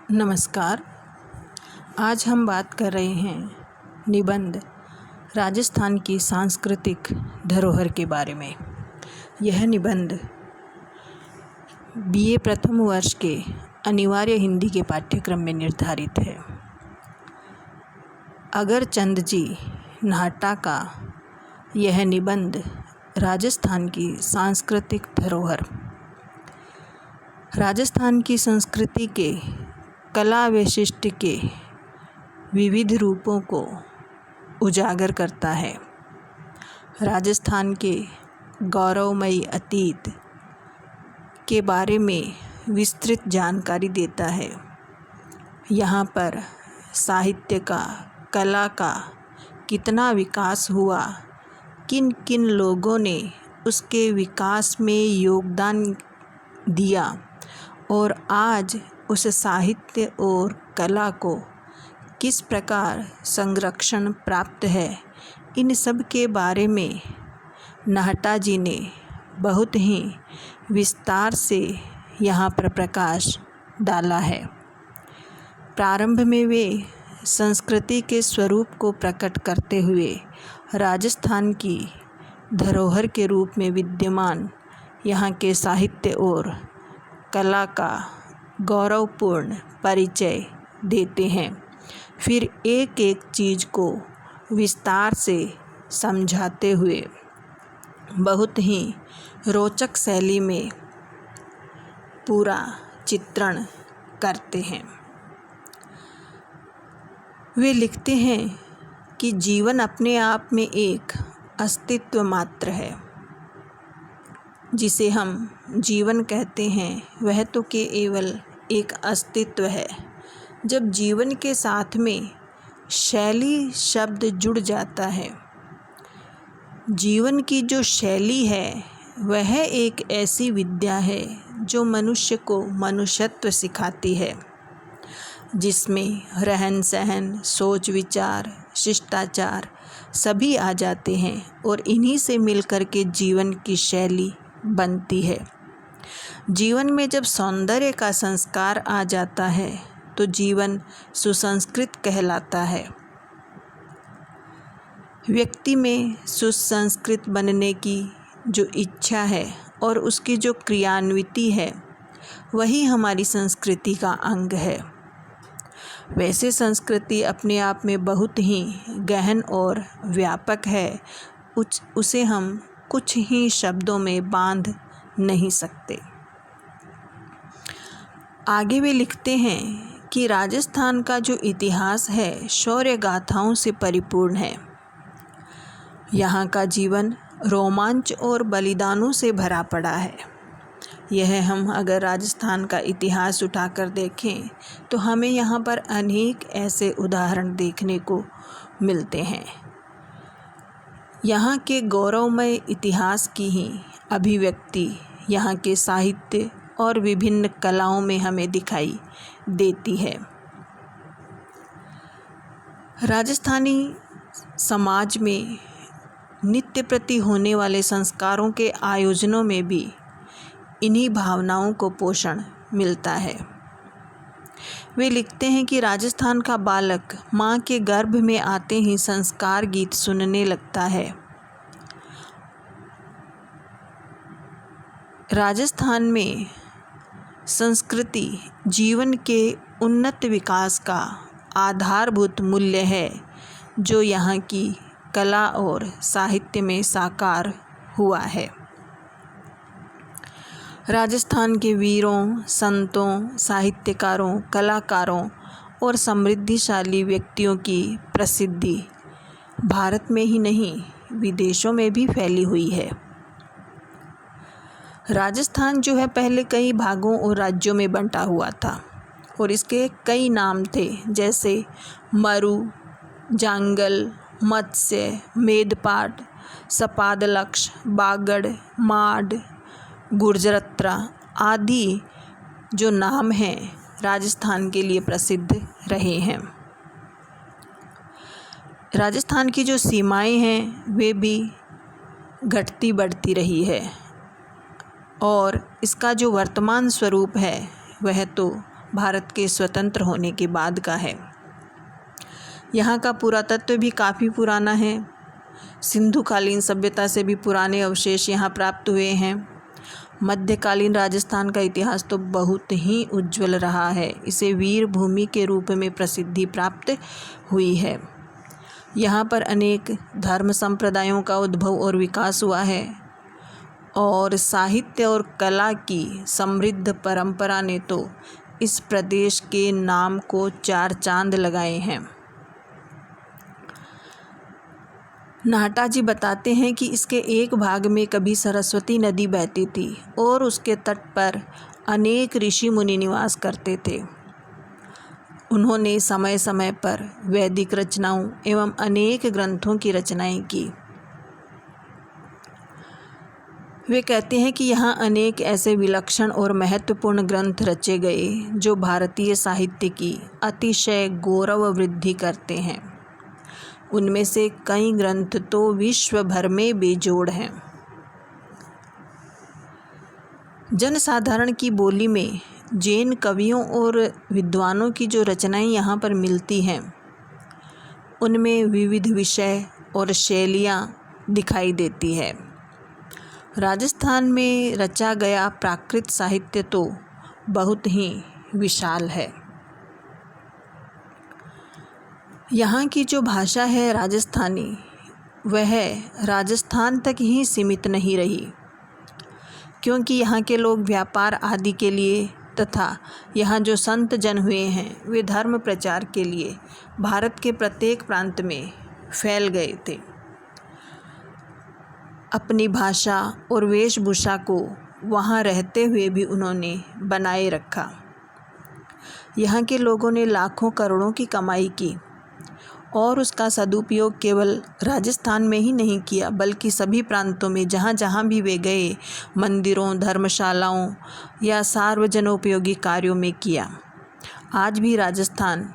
नमस्कार। आज हम बात कर रहे हैं निबंध राजस्थान की सांस्कृतिक धरोहर के बारे में। यह निबंध बीए प्रथम वर्ष के अनिवार्य हिंदी के पाठ्यक्रम में निर्धारित है। अगरचंद जी नाहटा का यह निबंध राजस्थान की सांस्कृतिक धरोहर, राजस्थान की संस्कृति के कला वैशिष्ट्य के विविध रूपों को उजागर करता है। राजस्थान के गौरवमयी अतीत के बारे में विस्तृत जानकारी देता है। यहाँ पर साहित्य का, कला का कितना विकास हुआ, किन किन लोगों ने उसके विकास में योगदान दिया और आज उस साहित्य और कला को किस प्रकार संरक्षण प्राप्त है, इन सब के बारे में नाहटा जी ने बहुत ही विस्तार से यहाँ पर प्रकाश डाला है। प्रारंभ में वे संस्कृति के स्वरूप को प्रकट करते हुए राजस्थान की धरोहर के रूप में विद्यमान यहाँ के साहित्य और कला का गौरवपूर्ण परिचय देते हैं। फिर एक एक चीज़ को विस्तार से समझाते हुए बहुत ही रोचक शैली में पूरा चित्रण करते हैं। वे लिखते हैं कि जीवन अपने आप में एक अस्तित्व मात्र है। जिसे हम जीवन कहते हैं वह तो केवल एक अस्तित्व है। जब जीवन के साथ में शैली शब्द जुड़ जाता है, जीवन की जो शैली है वह एक ऐसी विद्या है जो मनुष्य को मनुष्यत्व सिखाती है, जिसमें रहन सहन, सोच विचार, शिष्टाचार सभी आ जाते हैं और इन्हीं से मिलकर के जीवन की शैली बनती है। जीवन में जब सौंदर्य का संस्कार आ जाता है तो जीवन सुसंस्कृत कहलाता है। व्यक्ति में सुसंस्कृत बनने की जो इच्छा है और उसकी जो क्रियान्विति है वही हमारी संस्कृति का अंग है। वैसे संस्कृति अपने आप में बहुत ही गहन और व्यापक है, उसे हम कुछ ही शब्दों में बांध नहीं सकते। आगे वे लिखते हैं कि राजस्थान का जो इतिहास है शौर्य गाथाओं से परिपूर्ण है। यहाँ का जीवन रोमांच और बलिदानों से भरा पड़ा है। यह हम अगर राजस्थान का इतिहास उठाकर देखें तो हमें यहाँ पर अनेक ऐसे उदाहरण देखने को मिलते हैं। यहाँ के गौरवमय इतिहास की ही अभिव्यक्ति यहाँ के साहित्य और विभिन्न कलाओं में हमें दिखाई देती है। राजस्थानी समाज में नित्य प्रति होने वाले संस्कारों के आयोजनों में भी इन्हीं भावनाओं को पोषण मिलता है। वे लिखते हैं कि राजस्थान का बालक माँ के गर्भ में आते ही संस्कार गीत सुनने लगता है। राजस्थान में संस्कृति जीवन के उन्नत विकास का आधारभूत मूल्य है, जो यहाँ की कला और साहित्य में साकार हुआ है। राजस्थान के वीरों, संतों, साहित्यकारों, कलाकारों और समृद्धिशाली व्यक्तियों की प्रसिद्धि भारत में ही नहीं विदेशों में भी फैली हुई है। राजस्थान जो है पहले कई भागों और राज्यों में बंटा हुआ था और इसके कई नाम थे, जैसे मरु, जांगल, मत्स्य, मेदपाट, सपादलक्ष, बागड़, माड, गुर्जरत्रा आदि जो नाम हैं राजस्थान के लिए प्रसिद्ध रहे हैं। राजस्थान की जो सीमाएं हैं वे भी घटती बढ़ती रही है और इसका जो वर्तमान स्वरूप है वह तो भारत के स्वतंत्र होने के बाद का है। यहाँ का पुरातत्व भी काफ़ी पुराना है। सिंधुकालीन सभ्यता से भी पुराने अवशेष यहाँ प्राप्त हुए हैं। मध्यकालीन राजस्थान का इतिहास तो बहुत ही उज्जवल रहा है। इसे वीर भूमि के रूप में प्रसिद्धि प्राप्त हुई है। यहाँ पर अनेक धर्म संप्रदायों का उद्भव और विकास हुआ है और साहित्य और कला की समृद्ध परंपरा ने तो इस प्रदेश के नाम को चार चांद लगाए हैं। नाहटा जी बताते हैं कि इसके एक भाग में कभी सरस्वती नदी बहती थी और उसके तट पर अनेक ऋषि मुनि निवास करते थे। उन्होंने समय समय पर वैदिक रचनाओं एवं अनेक ग्रंथों की रचनाएं की। वे कहते हैं कि यहाँ अनेक ऐसे विलक्षण और महत्वपूर्ण ग्रंथ रचे गए जो भारतीय साहित्य की अतिशय गौरव वृद्धि करते हैं। उनमें से कई ग्रंथ तो विश्व भर में बेजोड़ हैं। जनसाधारण की बोली में जैन कवियों और विद्वानों की जो रचनाएं यहाँ पर मिलती हैं, उनमें विविध विषय और शैलियाँ दिखाई देती है। राजस्थान में रचा गया प्राकृत साहित्य तो बहुत ही विशाल है। यहाँ की जो भाषा है राजस्थानी, वह राजस्थान तक ही सीमित नहीं रही, क्योंकि यहाँ के लोग व्यापार आदि के लिए तथा यहाँ जो संत जन हुए हैं वे धर्म प्रचार के लिए भारत के प्रत्येक प्रांत में फैल गए थे। अपनी भाषा और वेशभूषा को वहाँ रहते हुए भी उन्होंने बनाए रखा। यहाँ के लोगों ने लाखों करोड़ों की कमाई की और उसका सदुपयोग केवल राजस्थान में ही नहीं किया, बल्कि सभी प्रांतों में जहाँ जहाँ भी वे गए, मंदिरों, धर्मशालाओं या सार्वजनोपयोगी कार्यों में किया। आज भी राजस्थान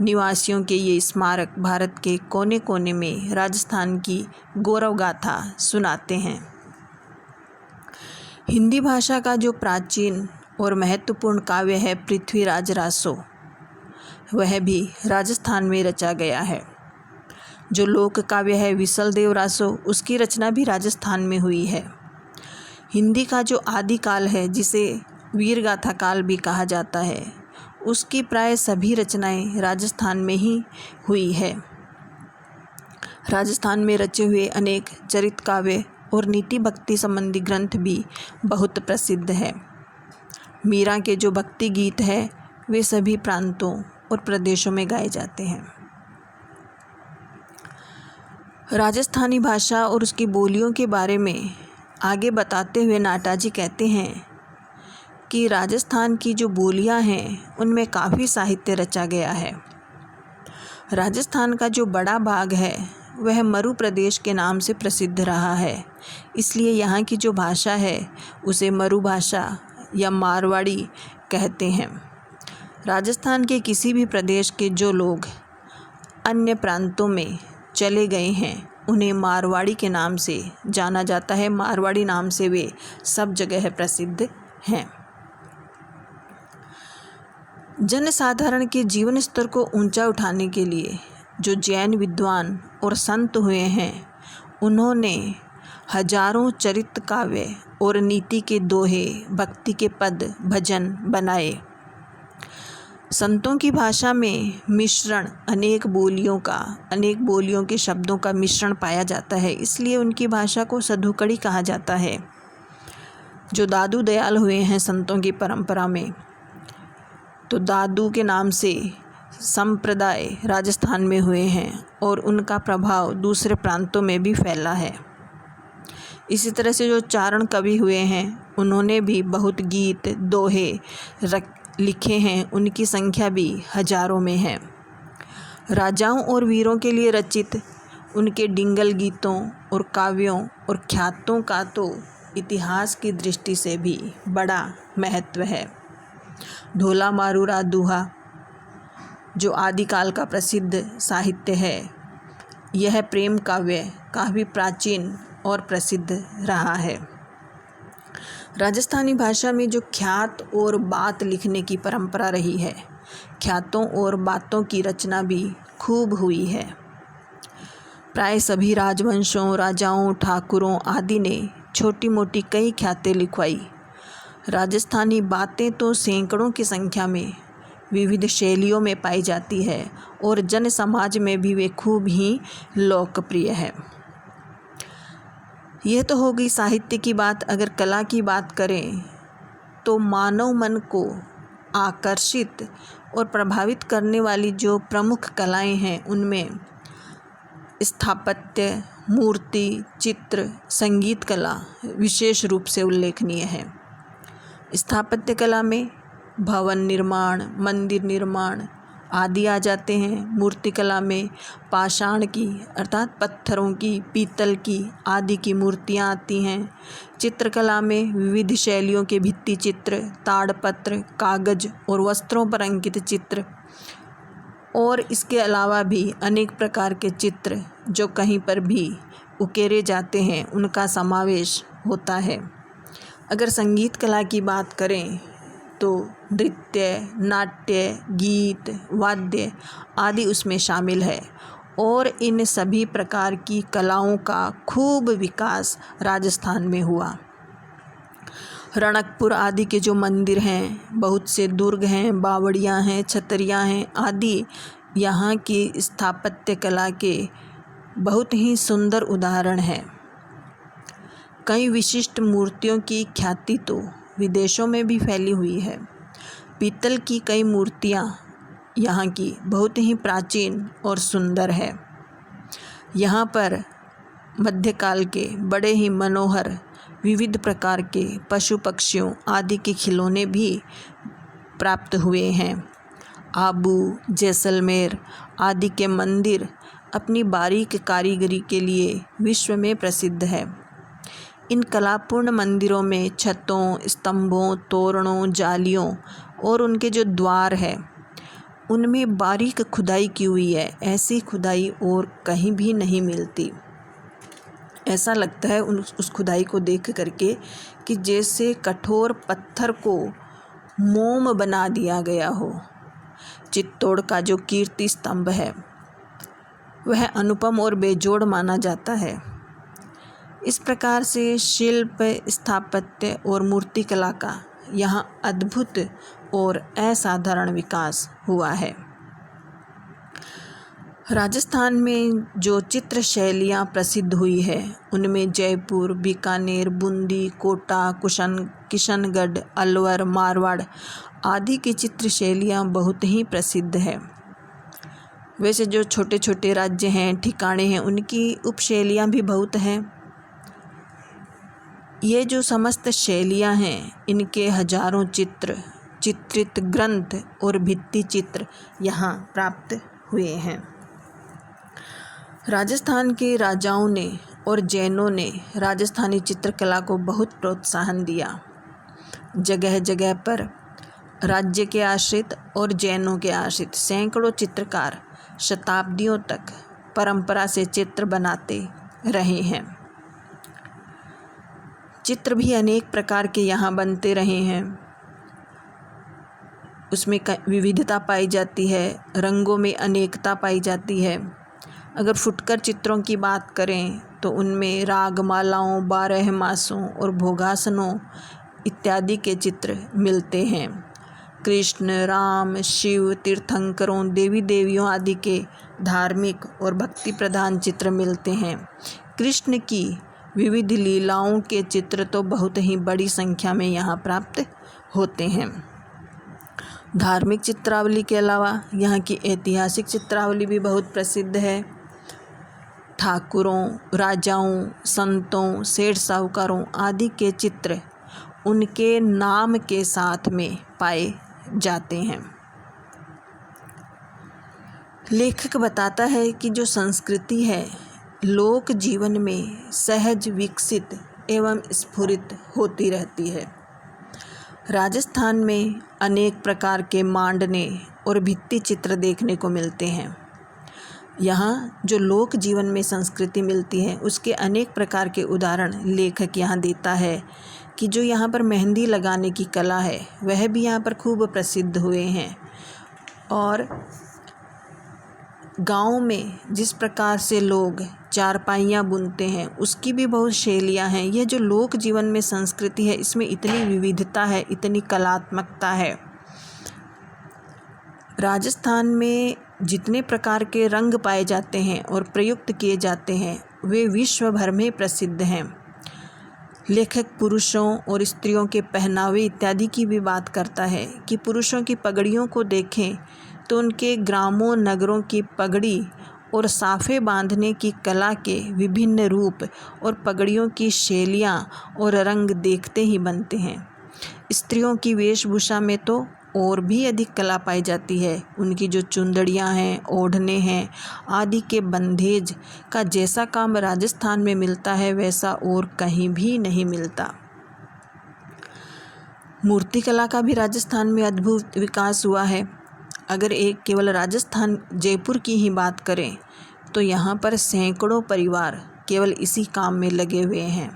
निवासियों के ये स्मारक भारत के कोने कोने में राजस्थान की गौरव गाथा सुनाते हैं। हिंदी भाषा का जो प्राचीन और महत्वपूर्ण काव्य है पृथ्वीराज रासो, वह भी राजस्थान में रचा गया है। जो लोक काव्य है विसलदेव रासो, उसकी रचना भी राजस्थान में हुई है। हिंदी का जो आदिकाल है, जिसे वीरगाथा काल भी कहा जाता है, उसकी प्राय सभी रचनाएं राजस्थान में ही हुई है। राजस्थान में रचे हुए अनेक चरित काव्य और नीति भक्ति संबंधी ग्रंथ भी बहुत प्रसिद्ध है। मीरा के जो भक्ति गीत है वे सभी प्रांतों और प्रदेशों में गाए जाते हैं। राजस्थानी भाषा और उसकी बोलियों के बारे में आगे बताते हुए नाहटा जी कहते हैं कि राजस्थान की जो बोलियां हैं उनमें काफ़ी साहित्य रचा गया है। राजस्थान का जो बड़ा भाग है वह मरु प्रदेश के नाम से प्रसिद्ध रहा है, इसलिए यहाँ की जो भाषा है उसे मरु भाषा या मारवाड़ी कहते हैं। राजस्थान के किसी भी प्रदेश के जो लोग अन्य प्रांतों में चले गए हैं उन्हें मारवाड़ी के नाम से जाना जाता है। मारवाड़ी नाम से वे सब जगह प्रसिद्ध हैं। जनसाधारण के जीवन स्तर को ऊंचा उठाने के लिए जो जैन विद्वान और संत हुए हैं, उन्होंने हजारों चरित काव्य और नीति के दोहे, भक्ति के पद, भजन बनाए। संतों की भाषा में मिश्रण अनेक बोलियों के शब्दों का मिश्रण पाया जाता है, इसलिए उनकी भाषा को सधुकड़ी कहा जाता है। जो दादू दयाल हुए हैं संतों की परंपरा में, तो दादू के नाम से संप्रदाय राजस्थान में हुए हैं और उनका प्रभाव दूसरे प्रांतों में भी फैला है। इसी तरह से जो चारण कवि हुए हैं उन्होंने भी बहुत गीत, दोहे लिखे हैं, उनकी संख्या भी हजारों में है। राजाओं और वीरों के लिए रचित उनके डिंगल गीतों और काव्यों और ख्यातों का तो इतिहास की दृष्टि से भी बड़ा महत्व है। ढोला मारूरा दूहा जो आदिकाल का प्रसिद्ध साहित्य है, यह प्रेम काव्य काफ़ी प्राचीन और प्रसिद्ध रहा है। राजस्थानी भाषा में जो ख्यात और बात लिखने की परंपरा रही है, ख्यातों और बातों की रचना भी खूब हुई है। प्राय सभी राजवंशों, राजाओं, ठाकुरों आदि ने छोटी मोटी कई ख्यातें लिखवाई। राजस्थानी बातें तो सैकड़ों की संख्या में विविध शैलियों में पाई जाती है और जन समाज में भी वे खूब ही लोकप्रिय है। यह तो हो गई साहित्य की बात। अगर कला की बात करें तो मानव मन को आकर्षित और प्रभावित करने वाली जो प्रमुख कलाएं हैं उनमें स्थापत्य, मूर्ति, चित्र, संगीत कला विशेष रूप से उल्लेखनीय है। स्थापत्य कला में भवन निर्माण, मंदिर निर्माण आदि आ जाते हैं। मूर्ति कला में पाषाण की अर्थात पत्थरों की, पीतल की आदि की मूर्तियाँ आती हैं। चित्रकला में विविध शैलियों के भित्ति चित्र, ताड़पत्र, कागज और वस्त्रों पर अंकित चित्र और इसके अलावा भी अनेक प्रकार के चित्र जो कहीं पर भी उकेरे जाते हैं उनका समावेश होता है। अगर संगीत कला की बात करें तो नृत्य, नाट्य, गीत, वाद्य आदि उसमें शामिल है और इन सभी प्रकार की कलाओं का खूब विकास राजस्थान में हुआ। रणकपुर आदि के जो मंदिर हैं, बहुत से दुर्ग हैं, बावड़ियाँ हैं, छतरियाँ हैं आदि यहाँ की स्थापत्य कला के बहुत ही सुंदर उदाहरण हैं। कई विशिष्ट मूर्तियों की ख्याति तो विदेशों में भी फैली हुई है। पीतल की कई मूर्तियाँ यहाँ की बहुत ही प्राचीन और सुंदर है। यहाँ पर मध्यकाल के बड़े ही मनोहर विविध प्रकार के पशु पक्षियों आदि के खिलौने भी प्राप्त हुए हैं। आबू, जैसलमेर आदि के मंदिर अपनी बारीक कारीगरी के लिए विश्व में प्रसिद्ध है। इन कलापूर्ण मंदिरों में छतों, स्तंभों, तोरणों, जालियों और उनके जो द्वार है उनमें बारीक खुदाई की हुई है। ऐसी खुदाई और कहीं भी नहीं मिलती। ऐसा लगता है उस खुदाई को देख करके कि जैसे कठोर पत्थर को मोम बना दिया गया हो। चित्तौड़ का जो कीर्ति स्तंभ है वह अनुपम और बेजोड़ माना जाता है। इस प्रकार से शिल्प, स्थापत्य और मूर्तिकला का यहाँ अद्भुत और असाधारण विकास हुआ है। राजस्थान में जो चित्र शैलियाँ प्रसिद्ध हुई है उनमें जयपुर, बीकानेर, बूंदी, कोटा, किशनगढ़, अलवर, मारवाड़ आदि की चित्र शैलियाँ बहुत ही प्रसिद्ध है। वैसे जो छोटे छोटे राज्य हैं, ठिकाने हैं, उनकी उपशैलियाँ भी बहुत हैं। ये जो समस्त शैलियाँ हैं इनके हजारों चित्र, चित्रित ग्रंथ और भित्ति चित्र यहाँ प्राप्त हुए हैं। राजस्थान के राजाओं ने और जैनों ने राजस्थानी चित्रकला को बहुत प्रोत्साहन दिया। जगह जगह पर राज्य के आश्रित और जैनों के आश्रित सैकड़ों चित्रकार शताब्दियों तक परंपरा से चित्र बनाते रहे हैं। चित्र भी अनेक प्रकार के यहाँ बनते रहे हैं। उसमें विविधता पाई जाती है, रंगों में अनेकता पाई जाती है। अगर फुटकर चित्रों की बात करें तो उनमें रागमालाओं, 12 मासों और भोगासनों इत्यादि के चित्र मिलते हैं। कृष्ण, राम, शिव, तीर्थंकरों, देवी देवियों आदि के धार्मिक और भक्ति प्रधान चित्र मिलते हैं। कृष्ण की विविध लीलाओं के चित्र तो बहुत ही बड़ी संख्या में यहाँ प्राप्त होते हैं। धार्मिक चित्रावली के अलावा यहाँ की ऐतिहासिक चित्रावली भी बहुत प्रसिद्ध है। ठाकुरों, राजाओं, संतों, सेठ साहूकारों आदि के चित्र उनके नाम के साथ में पाए जाते हैं। लेखक बताता है कि जो संस्कृति है लोक जीवन में सहज विकसित एवं स्फुरित होती रहती है। राजस्थान में अनेक प्रकार के मांडने और भित्ति चित्र देखने को मिलते हैं। यहाँ जो लोक जीवन में संस्कृति मिलती है उसके अनेक प्रकार के उदाहरण लेखक यहाँ देता है कि जो यहाँ पर मेहंदी लगाने की कला है वह भी यहाँ पर खूब प्रसिद्ध हुए हैं। और गाँव में जिस प्रकार से लोग चारपाइयाँ बुनते हैं उसकी भी बहुत शैलियाँ हैं। यह जो लोक जीवन में संस्कृति है इसमें इतनी विविधता है, इतनी कलात्मकता है। राजस्थान में जितने प्रकार के रंग पाए जाते हैं और प्रयुक्त किए जाते हैं वे विश्व भर में प्रसिद्ध हैं। लेखक पुरुषों और स्त्रियों के पहनावे इत्यादि की भी बात करता है कि पुरुषों की पगड़ियों को देखें तो उनके ग्रामों नगरों की पगड़ी और साफे बांधने की कला के विभिन्न रूप और पगड़ियों की शैलियाँ और रंग देखते ही बनते हैं। स्त्रियों की वेशभूषा में तो और भी अधिक कला पाई जाती है। उनकी जो चुंदड़ियाँ हैं, ओढ़ने हैं आदि के बंधेज का जैसा काम राजस्थान में मिलता है वैसा और कहीं भी नहीं मिलता। मूर्तिकला का भी राजस्थान में अद्भुत विकास हुआ है। अगर एक केवल राजस्थान जयपुर की ही बात करें तो यहाँ पर सैकड़ों परिवार केवल इसी काम में लगे हुए हैं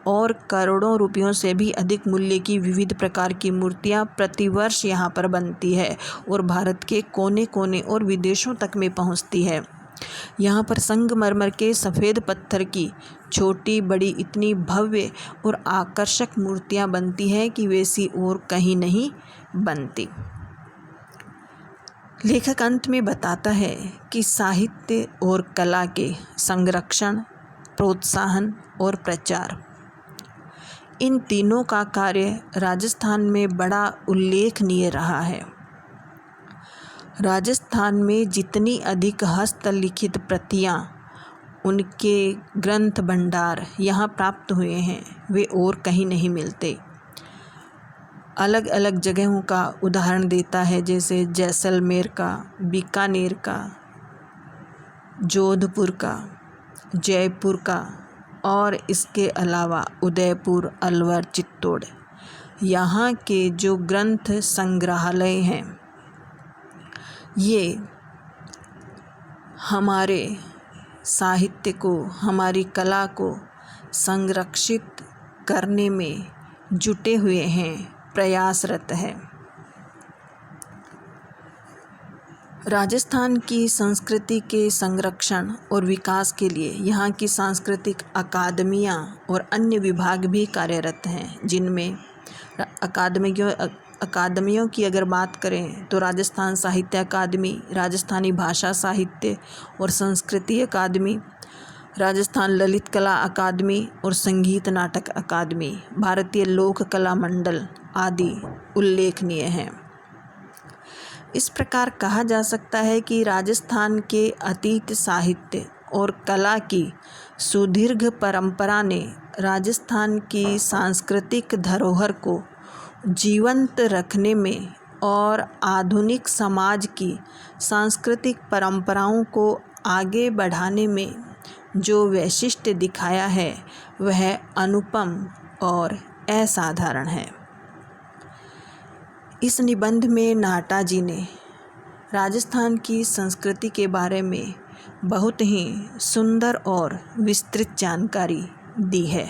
और करोड़ों रुपयों से भी अधिक मूल्य की विविध प्रकार की मूर्तियाँ प्रतिवर्ष यहाँ पर बनती है और भारत के कोने कोने और विदेशों तक में पहुँचती है। यहाँ पर संगमरमर के सफ़ेद पत्थर की छोटी बड़ी इतनी भव्य और आकर्षक मूर्तियाँ बनती हैं कि वैसी और कहीं नहीं बनती। लेखक अंत में बताता है कि साहित्य और कला के संरक्षण, प्रोत्साहन और प्रचार, इन तीनों का कार्य राजस्थान में बड़ा उल्लेखनीय रहा है। राजस्थान में जितनी अधिक हस्तलिखित प्रतियां, उनके ग्रंथ भंडार यहाँ प्राप्त हुए हैं वे और कहीं नहीं मिलते। अलग अलग जगहों का उदाहरण देता है, जैसे जैसलमेर का, बीकानेर का, जोधपुर का, जयपुर का और इसके अलावा उदयपुर, अलवर, चित्तौड़। यहाँ के जो ग्रंथ संग्रहालय हैं ये हमारे साहित्य को, हमारी कला को संरक्षित करने में जुटे हुए हैं, प्रयासरत है। राजस्थान की संस्कृति के संरक्षण और विकास के लिए यहाँ की सांस्कृतिक अकादमियाँ और अन्य विभाग भी कार्यरत हैं, जिनमें अकादमियों की अगर बात करें तो राजस्थान साहित्य अकादमी, राजस्थानी भाषा साहित्य और संस्कृति अकादमी, राजस्थान ललित कला अकादमी और संगीत नाटक अकादमी, भारतीय लोक कला मंडल आदि उल्लेखनीय हैं। इस प्रकार कहा जा सकता है कि राजस्थान के अतीत साहित्य और कला की सुदीर्घ परंपरा ने राजस्थान की सांस्कृतिक धरोहर को जीवंत रखने में और आधुनिक समाज की सांस्कृतिक परंपराओं को आगे बढ़ाने में जो वैशिष्ट्य दिखाया है वह अनुपम और असाधारण है। इस निबंध में नाहटा जी ने राजस्थान की संस्कृति के बारे में बहुत ही सुंदर और विस्तृत जानकारी दी है।